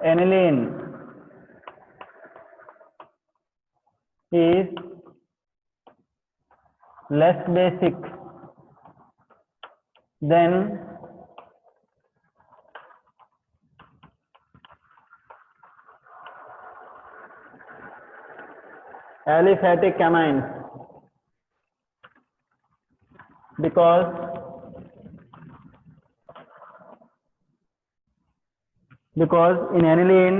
aniline is less basic than aliphatic amines because in aniline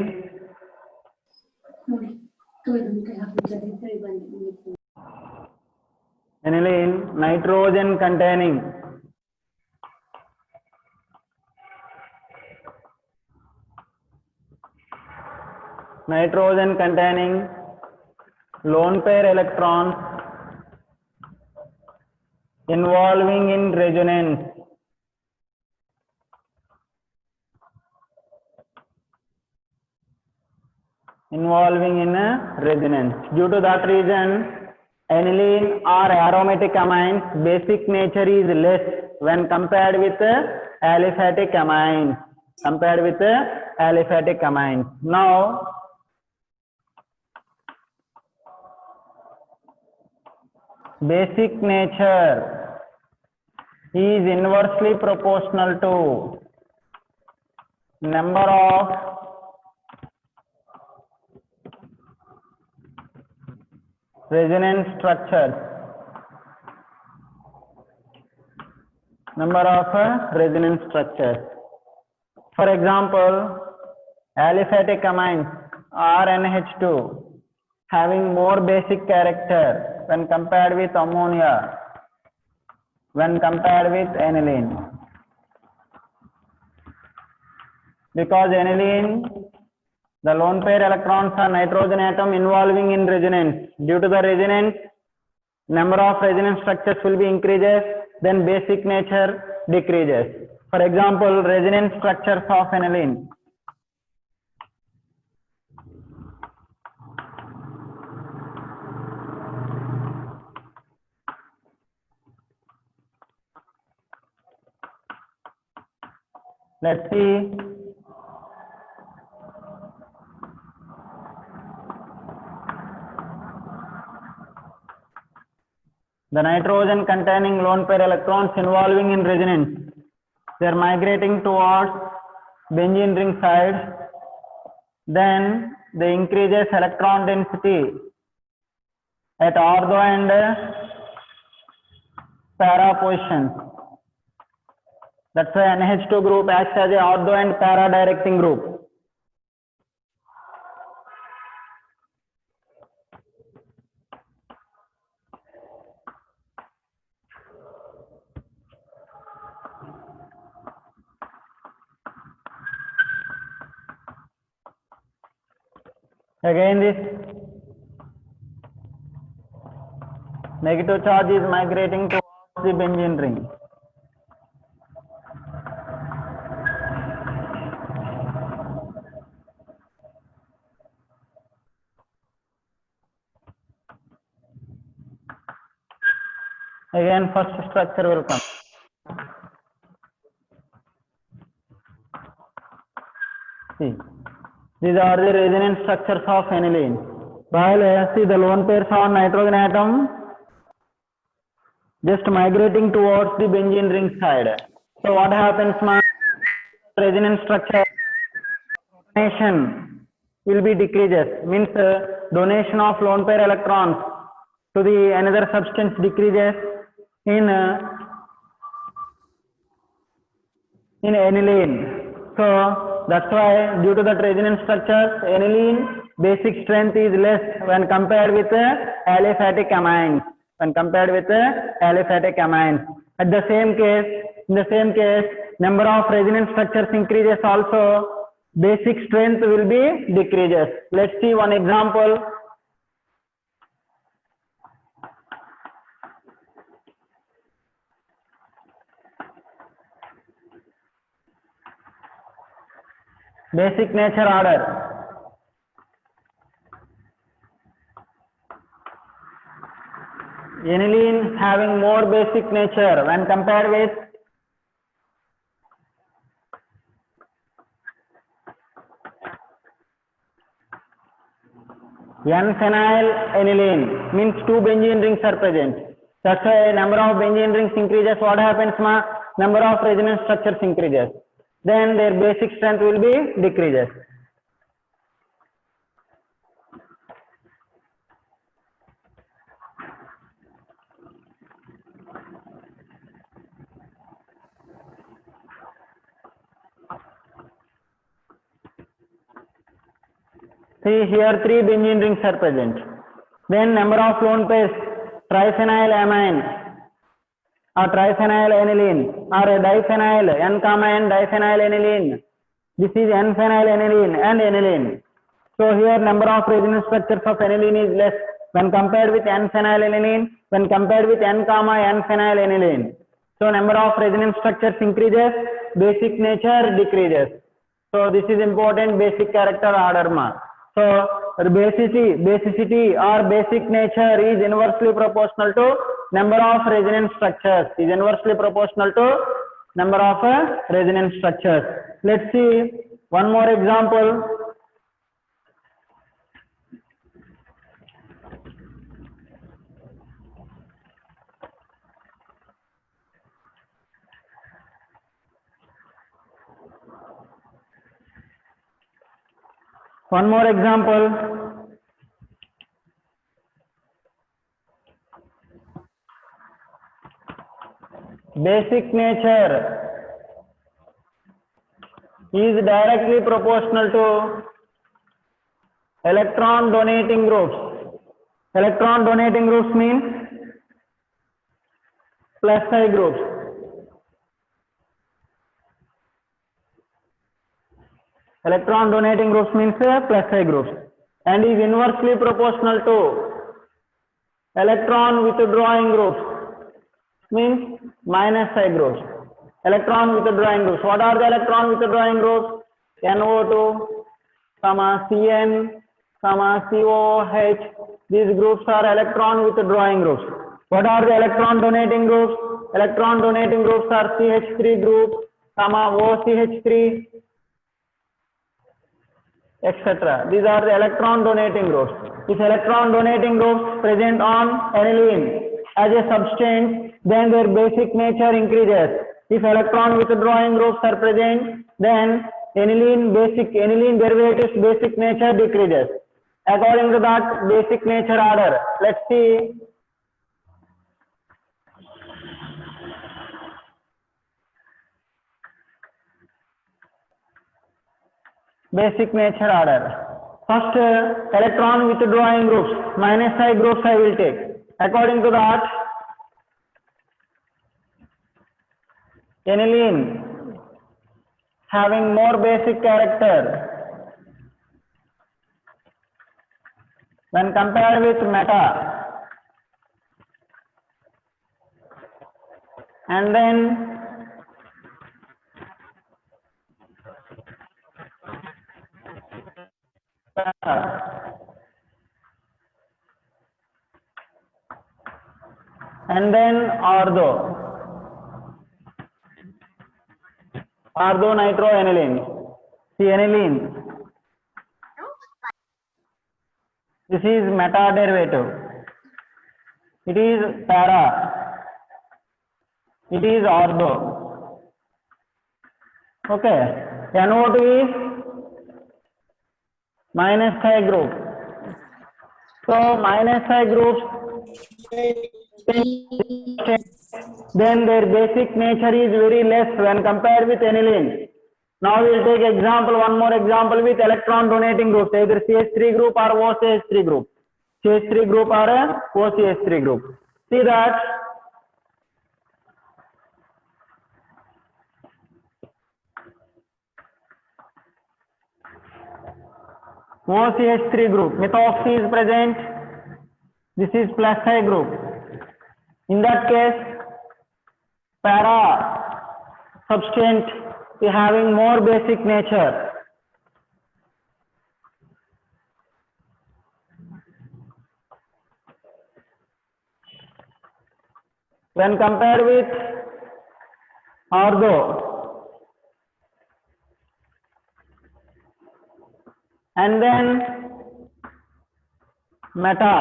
nitrogen containing lone pair electrons involving in resonance Due to that reason, aniline or aromatic amines basic nature is less when compared with aliphatic amines. Now basic nature is inversely proportional to number of resonance structures. For example, aliphatic amines or NH2 having more basic character when compared with ammonia, when compared with aniline. Because aniline, the lone pair electrons are nitrogen atom involving in resonance. Due to the resonance, number of resonance structures will be increases, then basic nature decreases. For example, resonance structures of aniline. Let's see. The nitrogen containing lone pair electrons involving in resonance, they are migrating towards benzene ring side. Then they increases electron density at ortho and para positions. That's why NH2 group acts as a ortho and para directing group. Again, this negative charge is migrating towards the benzene ring. Again, first structure will come. See, these are the resonance structures of aniline. While see the lone pairs on nitrogen atom just migrating towards the benzene ring side. So what happens? Resonance structure donation will be decreases. Means donation of lone pair electrons to the another substance decreases in aniline. So that's why due to that resonance structures, aniline basic strength is less when compared with aliphatic amines. At the same case, in the same case, number of resonance structures increases also, basic strength will be decreases. Let's see one example. Basic nature order. Aniline having more basic nature when compared with N-phenyl aniline means 2 benzene rings are present. That's why number of benzene rings increases. What happens, ma? Number of resonance structures increases. Then their basic strength will be decreases. See here 3 benzene rings are present. Then number of lone pairs, triphenyl amine or triphenyl aniline or diphenyl N-N diphenyl aniline. This is N-phenyl aniline and aniline. So here number of resonance structures of aniline is less when compared with N-phenyl aniline, when compared with N-N-phenyl aniline. So number of resonance structures increases, basic nature decreases. So this is important basic character order ma. So basicity or basic nature is inversely proportional to number of resonance structures. Is inversely proportional to number of resonance structures. Let's see one more example. One more example. Basic nature is directly proportional to electron donating groups. Electron donating groups means plus I groups. Electron donating groups means plus I groups and is inversely proportional to electron withdrawing groups means minus I groups. Electron withdrawing groups. What are the electron withdrawing groups? NO2, CN, COH. These groups are electron withdrawing groups. What are the electron donating groups? Electron donating groups are CH3 group, OCH3, etc. These are the electron donating groups. If electron donating groups present on aniline as a substance, then their basic nature increases. If electron withdrawing groups are present, then aniline derivatives basic nature decreases. According to that basic nature order, let's see. Basic nature order. First, electron withdrawing groups, minus I groups I will take. According to that, aniline having more basic character when compared with meta, and then ortho nitroaniline. See aniline. This is meta derivative. It is para. It is ortho. Okay. NO2 is minus I group. So minus I groups, then their basic nature is very less when compared with aniline. Now we will take example, one more example with electron donating groups, either CH3 group or OCH3 group. CH3 group or OCH3 group. See that OCH3 group, methoxy is present. This is plus I group. In that case, para substance is having more basic nature. When compared with ortho, and then meta,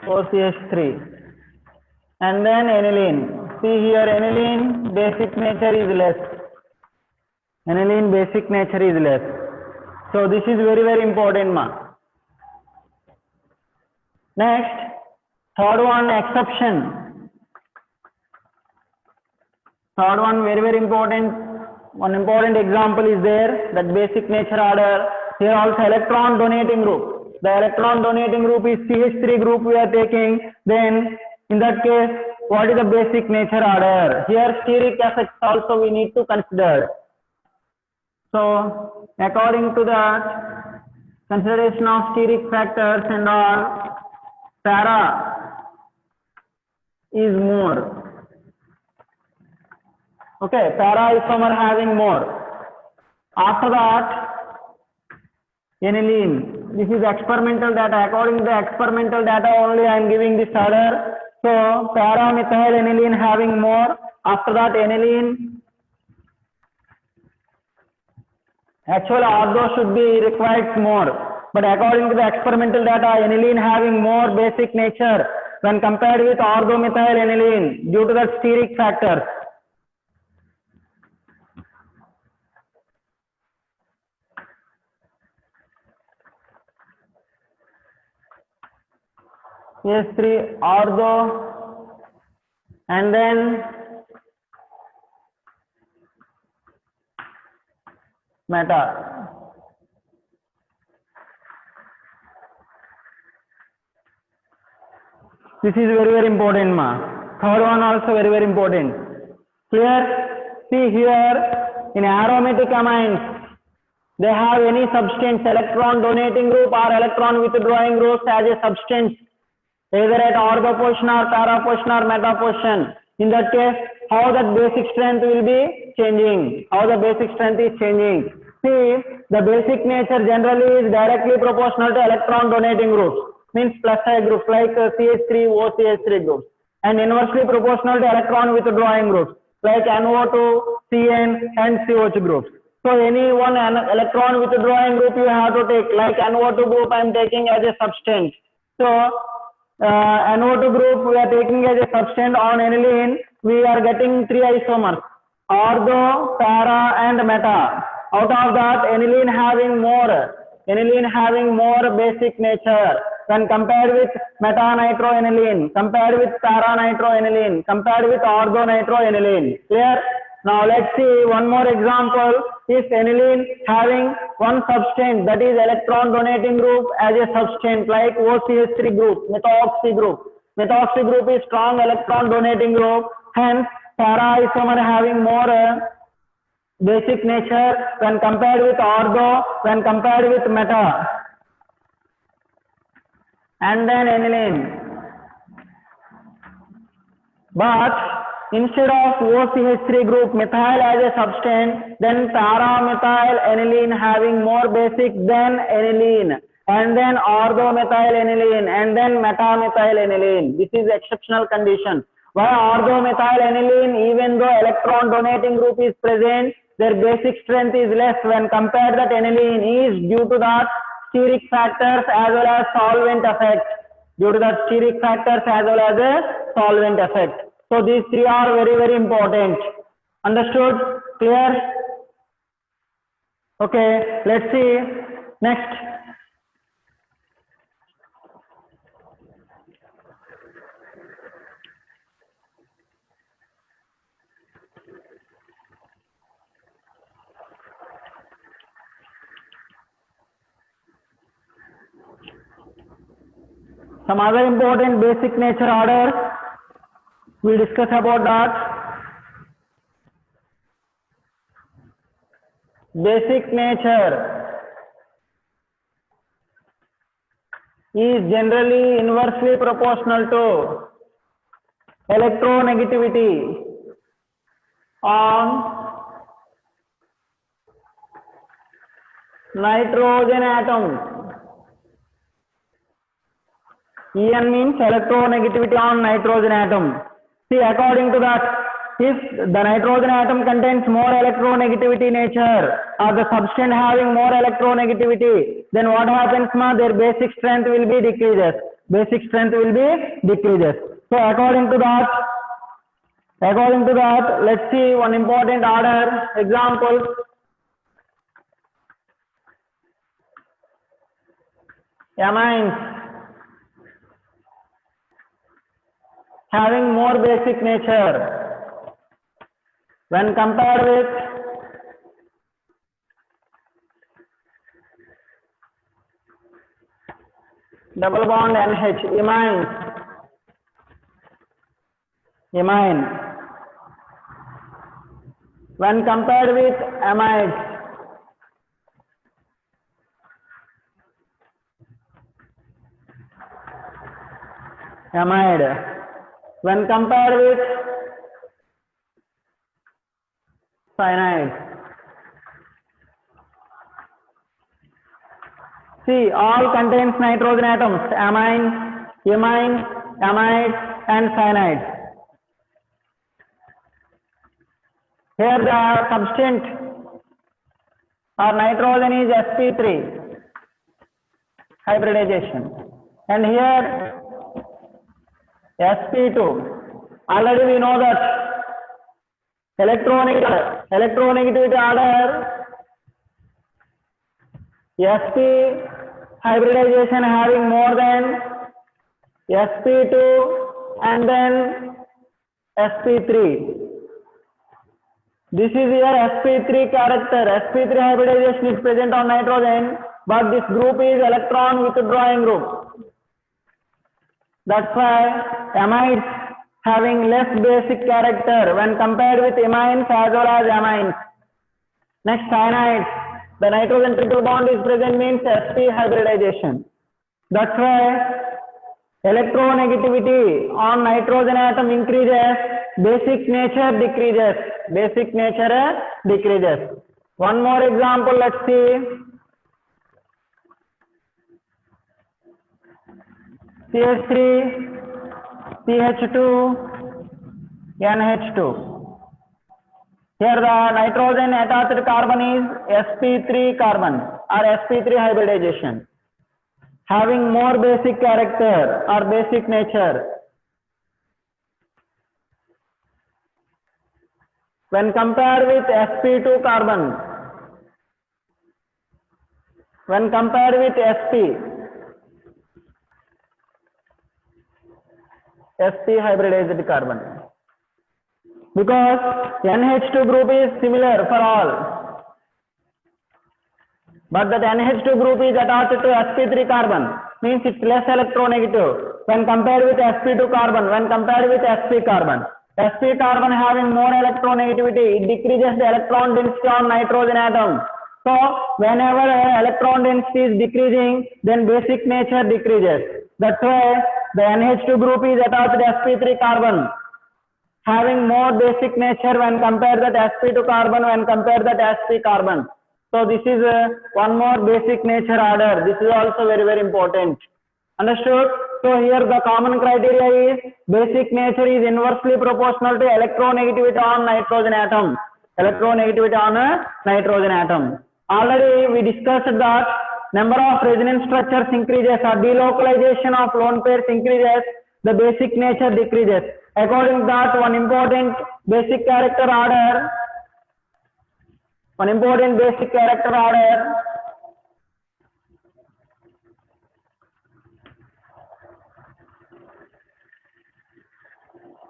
OCH3, and then aniline. See here, aniline basic nature is less. Aniline basic nature is less. So this is very, very important, ma. Next, third one, exception. Third one, very, very important. One important example is there, that basic nature order. Here also electron donating group. The electron donating group is CH3 group we are taking. Then in that case, what is the basic nature order? Here steric effects also we need to consider. So according to that, consideration of steric factors and all, para is more. Okay, para isomer having more. After that, aniline. This is experimental data. According to the experimental data only I am giving this order. So para methyl aniline having more. After that, aniline. Actually, ortho should be required more. But according to the experimental data, aniline having more basic nature when compared with orthomethyl aniline due to the steric factors. CH3 ortho, and then meta. This is very, very important, ma. Third one also very, very important. Clear? See here, in aromatic amines, they have any substance, electron donating group or electron withdrawing groups as a substance, either at ortho position or para position or meta position. In that case, how that basic strength will be changing? How the basic strength is changing? See, the basic nature generally is directly proportional to electron donating groups, means plus side groups like CH3, OCH3 groups, and inversely proportional to electron withdrawing groups like NO2, CN, and COH groups. So any one electron withdrawing group you have to take, like NO2 group I am taking as a substance. So NO2 group we are taking as a substance on aniline, we are getting 3 isomers, ortho, para, and meta. Out of that, aniline having more basic nature when compared with meta-nitroaniline, compared with para-nitroaniline, compared with ortho-nitroaniline. Clear? Now let's see one more example. If aniline having one substance, that is electron donating group as a substance like OCH3 group, methoxy group. Methoxy group is strong electron donating group, hence para isomer having more basic nature when compared with ortho, when compared with meta. And then aniline. But instead of OCH3 group methyl as a substance, then para-methyl aniline having more basic than aniline, and then ortho-methyl aniline, and then meta-methyl aniline. This is exceptional condition. Why ortho-methyl aniline, even though electron donating group is present, their basic strength is less when compared that aniline is due to that steric factors as well as solvent effect. Due to that steric factors as well as a solvent effect. So these three are very, very important. Understood? Clear? Okay, let's see. Next. Some other important basic nature orders. We'll discuss about that. Basic nature is generally inversely proportional to electronegativity on nitrogen atom. En means electronegativity on nitrogen atom. See, according to that, if the nitrogen atom contains more electronegativity nature or the substance having more electronegativity, then what happens, ma? Their basic strength will be decreases. Basic strength will be decreases. So according to that, let's see one important order example. Amines having more basic nature when compared with double bond NH, imine when compared with amides, amide when compared with cyanide. See, all contains nitrogen atoms, amine, imine, amide and cyanide. Here the substance or nitrogen is sp3 hybridization, and here sp2. Already we know that electronegativity order sp hybridization having more than sp2 and then sp3. This is here sp3 character. sp3 hybridization is present on nitrogen, but this group is electron withdrawing group. That's why amides having less basic character when compared with imines as well as amines. Next, cyanides. The nitrogen triple bond is present means sp hybridization. That's why electronegativity on nitrogen atom increases, basic nature decreases. Basic nature decreases. One more example, let's see. CH3, CH2, NH2. Here the nitrogen attached carbon is sp3 carbon or sp3 hybridization, having more basic character or basic nature when compared with sp2 carbon. When compared with sp hybridized carbon, because NH2 group is similar for all, but that NH2 group is attached to sp3 carbon, means it's less electronegative when compared with sp2 carbon, when compared with sp carbon. sp carbon having more electronegativity, it decreases the electron density on nitrogen atom. So whenever electron density is decreasing, then basic nature decreases. That's why the NH2 group is attached to sp3 carbon, having more basic nature when compared that sp2 carbon, when compared that sp carbon. So this is one more basic nature order. This is also very, very important. Understood? So here the common criteria is basic nature is inversely proportional to electronegativity on nitrogen atom. Electronegativity on a nitrogen atom. Already we discussed that number of resonance structures increases or delocalization of lone pairs increases, the basic nature decreases. According to that, one important basic character order,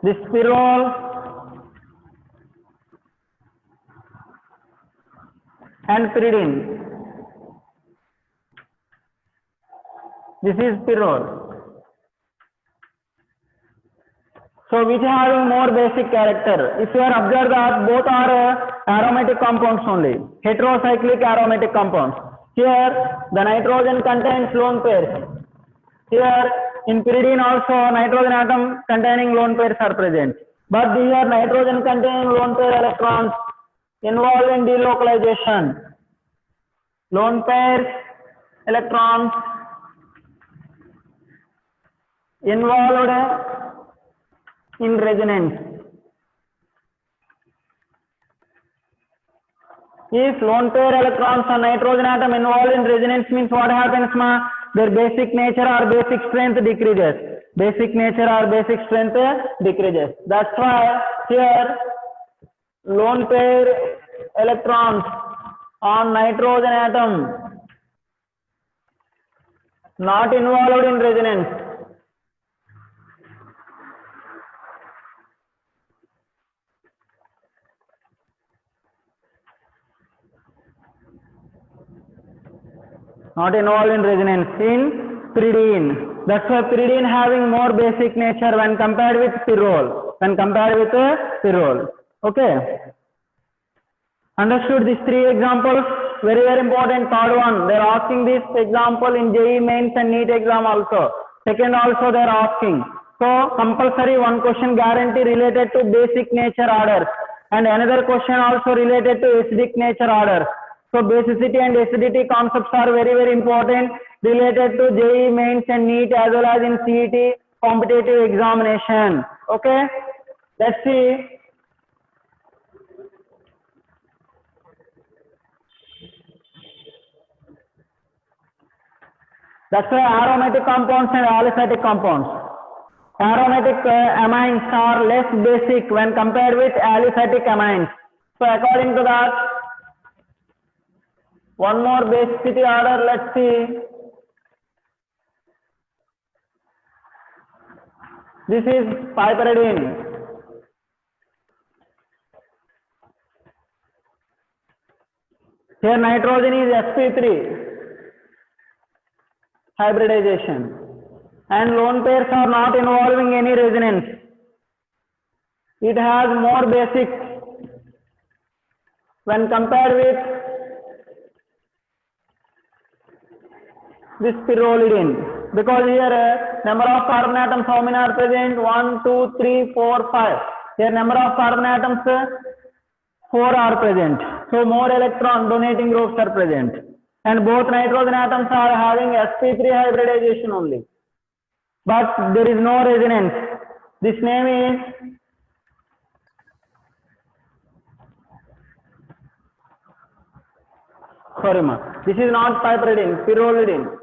this pyrrole and pyridine. This is pyrrole. So which having more basic character? If you are observed that both are aromatic compounds only, heterocyclic aromatic compounds. Here the nitrogen contains lone pairs. Here in pyridine also nitrogen atom containing lone pairs are present. But here nitrogen containing lone pair electrons involved in delocalization. Lone pairs electrons involved in resonance. If lone pair electrons on nitrogen atom involved in resonance means what happens, ma? Their basic nature or basic strength decreases. Basic nature or basic strength decreases. That's why here lone pair electrons on nitrogen atom not involved in resonance. Not involved in resonance in pyridine. That's why pyridine having more basic nature when compared with pyrrole. Okay. Understood these three examples? Very, very important. Third one, they are asking this example in JEE mains and NEET exam also. Second also they are asking. So compulsory one question guarantee related to basic nature orders, and another question also related to acidic nature orders. So basicity and acidity concepts are very, very important related to JEE mains and NEET as well as in CET competitive examination. Okay. Let's see. That's why aromatic compounds and aliphatic compounds. Aromatic amines are less basic when compared with aliphatic amines. So according to that, one more basicity order, let's see. This is piperidine. Here nitrogen is sp3 hybridization, and lone pairs are not involving any resonance. It has more basic when compared with this pyrrolidine, because here number of carbon atoms how many are present? 1, 2, 3, 4, 5. Here number of carbon atoms 4 are present. So more electron donating groups are present, and both nitrogen atoms are having sp3 hybridization only, but there is no resonance. This name is sorry ma, this is not piperidine, pyrrolidine.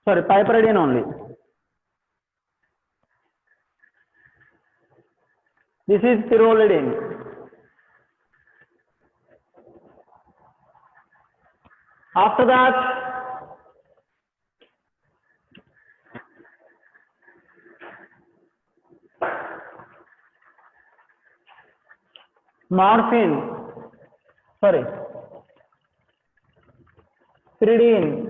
Sorry, piperidine only. This is pyrrolidine. After that, morphine, sorry, pyridine.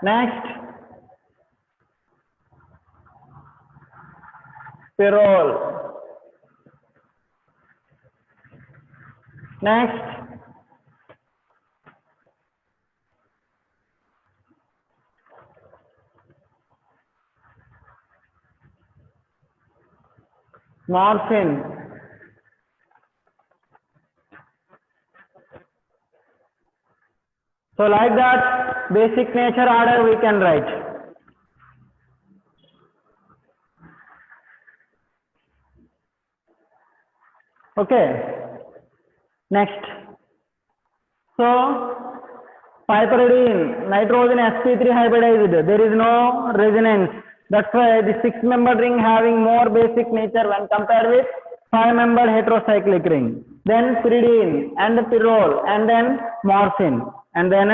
Next, pyrrole. Next, morphine. So like that, basic nature order we can write. Okay. Next. So piperidine, nitrogen sp3 hybridized, there is no resonance. That's why the 6-member ring having more basic nature when compared with 5-membered heterocyclic ring. Then pyridine and pyrrole, and then morphine, and then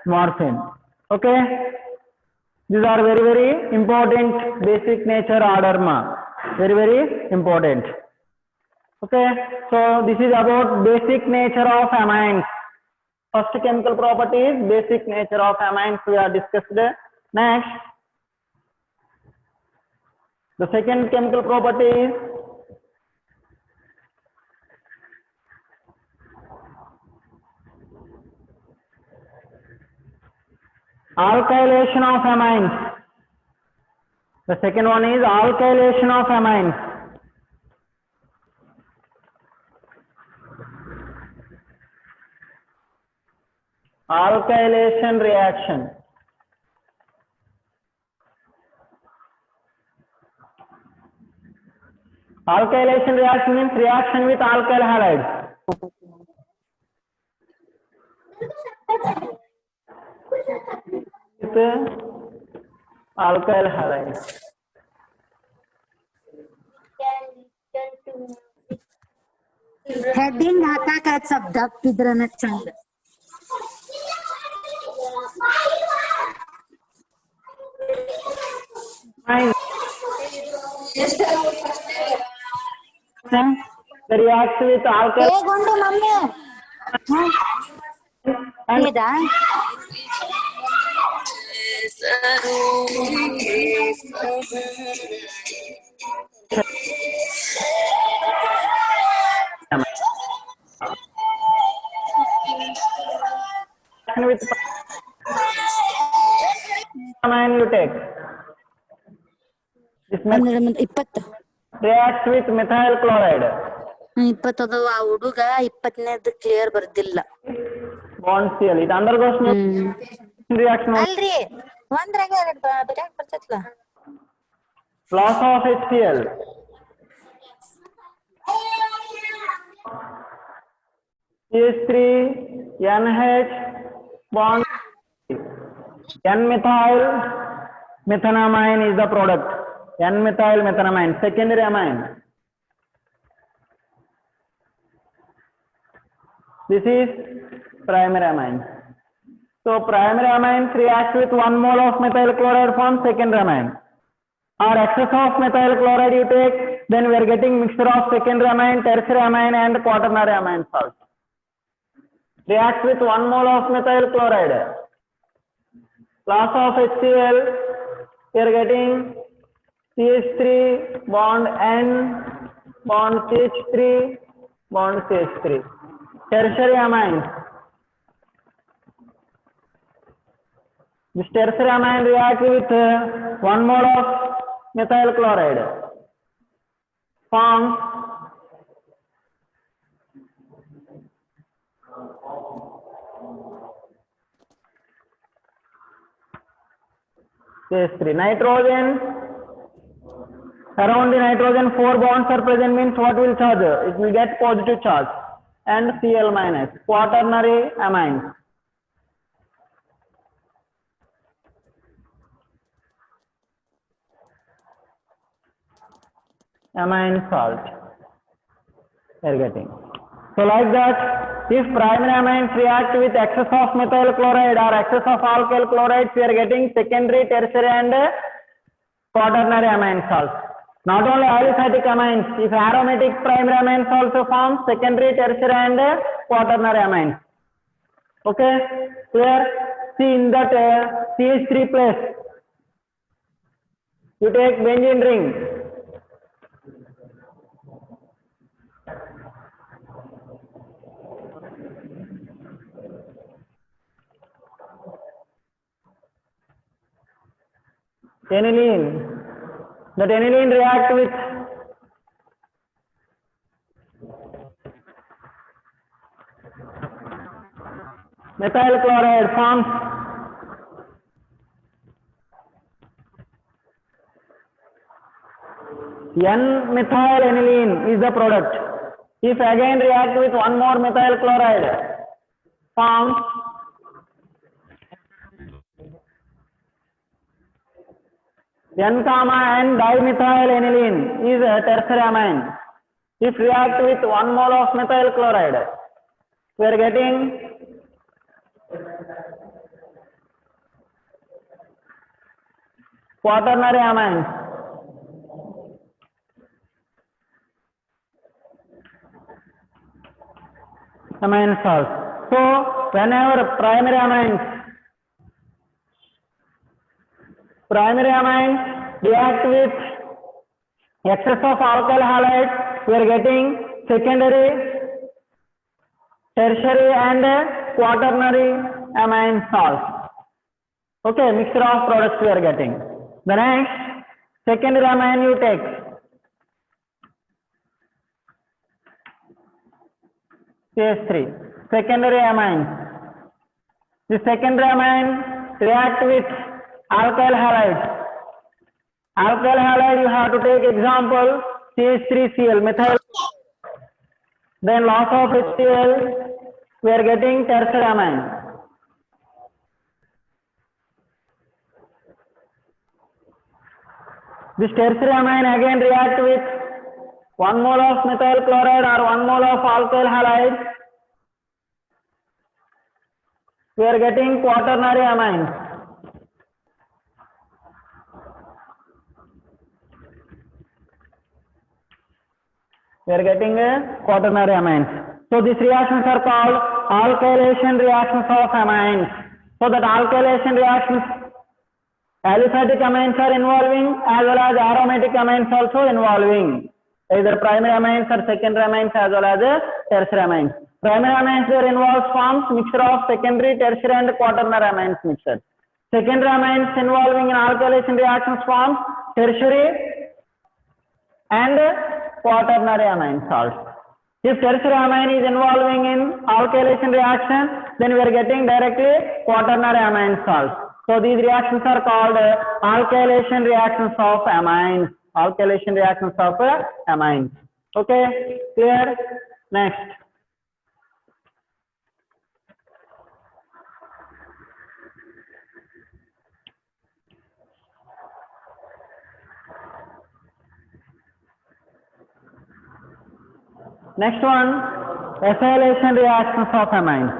morphine. Okay. These are very, very important basic nature order ma. Very, very important. Okay. So this is about basic nature of amines. First chemical property is basic nature of amines we have discussed. Next, the second chemical property is alkylation of amines. The second one is alkylation of amines. Alkylation reaction. Alkylation reaction means reaction with alkyl halides. With alkyl halides. Heading ಹಾಕಾಕ ಸ್ವಲ್ಪ ದಪ್ಪ ಇದ್ರನ ಚಂದ. The reaction with alkyl. ಹೇಗೊಂಡು mummy ಇದಾ With amine you take. This 20 reacts with methyl chloride. 20 ಅದಾವ. ಆ ಹುಡುಗ 20ನೇದು clear ಬರ್ದಿಲ್ಲ. Bond Cl. It undergoes reaction. ಅಲ್ರಿ ಒಂದ್ರಾಗ ಎರಡು ಬರಿಯಾಕ ಬರ್ತೈತ್ಲ. Loss of HCl. CH3 NH bond N-methyl methanamine is the product. N-methyl methanamine, secondary amine. This is primary amine. So primary amines react with 1 mole of methyl chloride form secondary amine. Or excess of methyl chloride you take, then we are getting mixture of secondary amine, tertiary amine and quaternary amine salts. Reacts with 1 mole of methyl chloride. Loss of HCl, we are getting CH3 bond N bond CH3 bond CH3. Tertiary amines. This tertiary amine reacts with 1 mole of methyl chloride. Forms CH3. Nitrogen, around the nitrogen 4 bonds are present, means what will charge? It will get positive charge. And Cl minus, quaternary amines. Amine salt we are getting. So like that, if primary amines react with excess of methyl chloride or excess of alkyl chlorides, we are getting secondary, tertiary and quaternary amine salts. Not only aliphatic amines, if aromatic primary amines also form secondary, tertiary and quaternary amines. Okay, clear? See in that CH3 place, you take benzene ring. Aniline. That aniline react with methyl chloride, forms N-methyl aniline is the product. If again react with 1 more methyl chloride, forms N-N dimethyl aniline is a tertiary amine. If react with 1 mole of methyl chloride, we are getting quaternary amines. Amine salts. So whenever primary amines react with excess of alkyl halides, we are getting secondary, tertiary and quaternary amine salts. Okay, mixture of products we are getting. The next secondary amine you take. CH3, secondary amine. The secondary amine react with alkyl halides. Alkyl halide you have to take example CH3Cl, methyl. Then loss of HCl, we are getting tertiaramine. This tertiaramine again react with 1 mole of methyl chloride or 1 mole of alkyl halide. We are getting quaternary amines. We are getting quaternary amines. So these reactions are called alkylation reactions of amines. So that alkylation reactions, aliphatic amines are involving as well as aromatic amines also involving. Either primary amines or secondary amines as well as tertiary amines. Primary amines there involves forms mixture of secondary, tertiary and quaternary amines mixture. Secondary amines involving in alkylation reactions forms tertiary and quaternary amine salts. If tertiary amine is involving in alkylation reaction, then we are getting directly quaternary amine salts. So these reactions are called alkylation reactions of amines. Alkylation reactions of amines. Okay, clear? Next. Next one, acylation reactions of amines.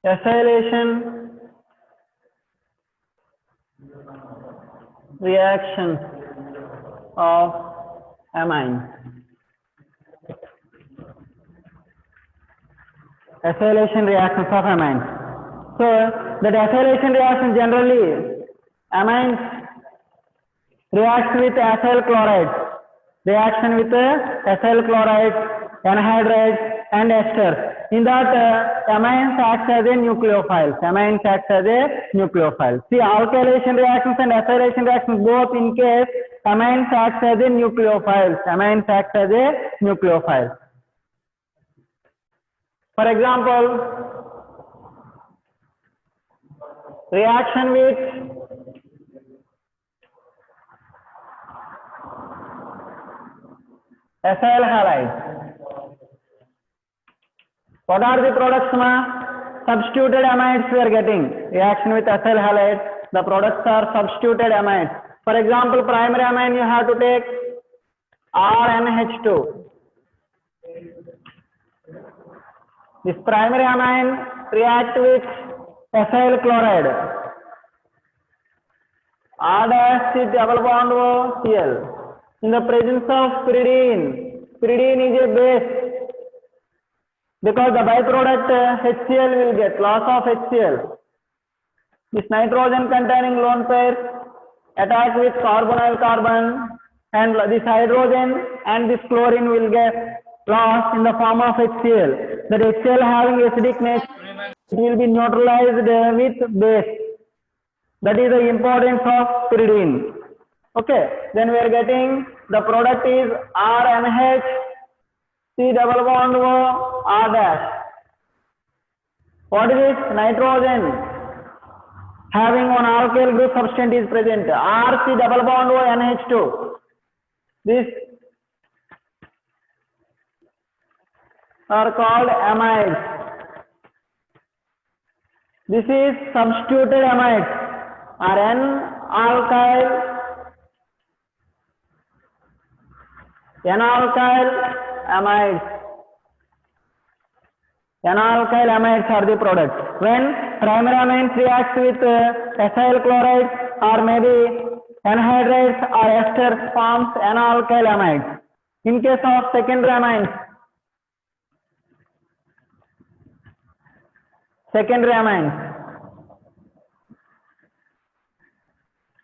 Acylation reactions of amines. Acylation reactions of amines. So that acylation reaction generally amines react with acyl chloride, reaction with acyl chloride, anhydride and esters. In that amines acts as a nucleophile. Amines acts as a nucleophile. See, alkylation reactions and acylation reactions both in case amines acts as a nucleophile. Amines acts as a nucleophile. For example, reaction with acyl halide. What are the products, ma? Substituted amides we are getting. Reaction with acyl halide, the products are substituted amides. For example, primary amine you have to take RNH2. This primary amine react with acyl chloride. R dash is double bond O Cl. In the presence of pyridine, pyridine is a base. Because the byproduct HCl will get loss of HCl. This nitrogen containing lone pair attack with carbonyl carbon and this hydrogen and this chlorine will get lost in the form of HCl. That HCl having acidic nature, it will be neutralized with base. That is the importance of pyridine. Okay, then we are getting the product is RNH C double bond O R dash. What is this? Nitrogen having one alkyl group substance is present. RC double bond O NH2. This are called amides. This is substituted amides or N-alkyl amides. N-alkyl amides are the product. When primary amines reacts with acyl chloride or maybe anhydrides or esters forms N-alkyl amides. In case of secondary amines,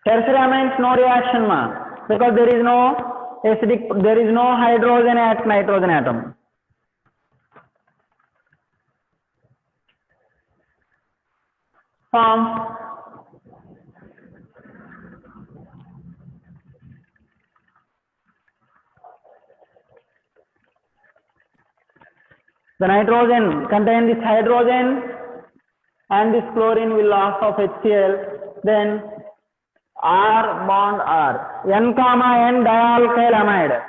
tertiary amines no reaction ma, because there is no acidic, there is no hydrogen at nitrogen atom. Forms the nitrogen contain this hydrogen and this chlorine will loss of HCl, then R bond R, N comma N dialkyl amide.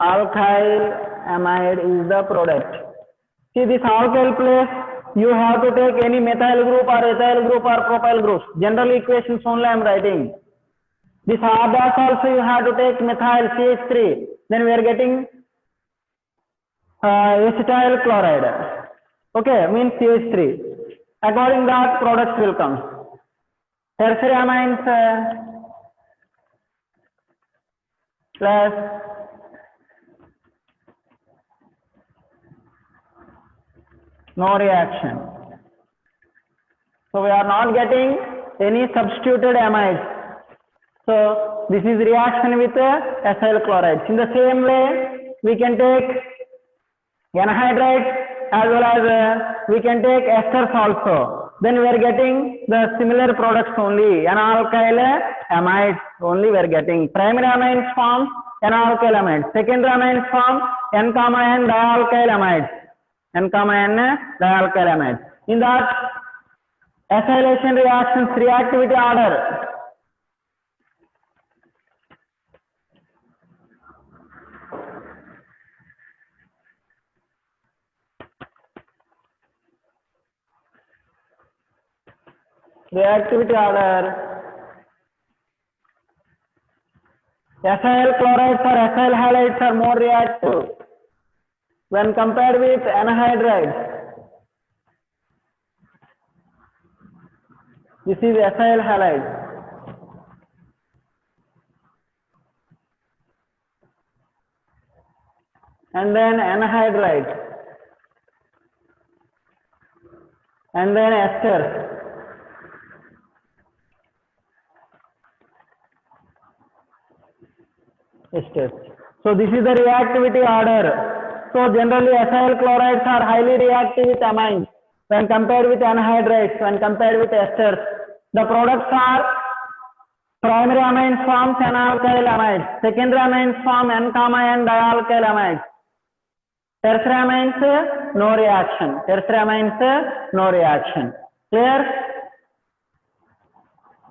Dialkyl amide is the product. See this alkyl place, you have to take any methyl group or ethyl group or propyl groups. General equations only I am writing. This R dash also you have to take methyl CH3. Then we are getting acetyl chloride. Okay, means CH3. According that products will come. Tertiary amines plus no reaction. So we are not getting any substituted amides. So this is reaction with acyl chlorides. In the same way, we can take anhydrides as well as we can take esters also. Then we are getting the similar products only. N-alkyl amides only we are getting. Primary amines form N-alkyl amides. Secondary amines form N comma N dialkyl amides. N comma N dialkyl amides. In that acylation reactions reactivity order. Reactivity order. Acyl chlorides or acyl halides are more reactive when compared with anhydrides. This is acyl halide. And then anhydride. And then esters. Esters. So this is the reactivity order. So generally acyl chlorides are highly reactive with amines when compared with anhydrides, when compared with esters. The products are primary amines forms N-alkyl amides, secondary amines form N comma N dialkyl amides. Tertiary amines no reaction. Tertiary amines no reaction. Clear?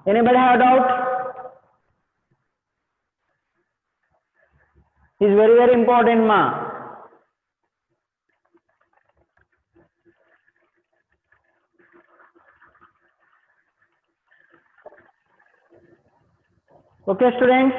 Anybody have doubt? Is very important ma. Okay students.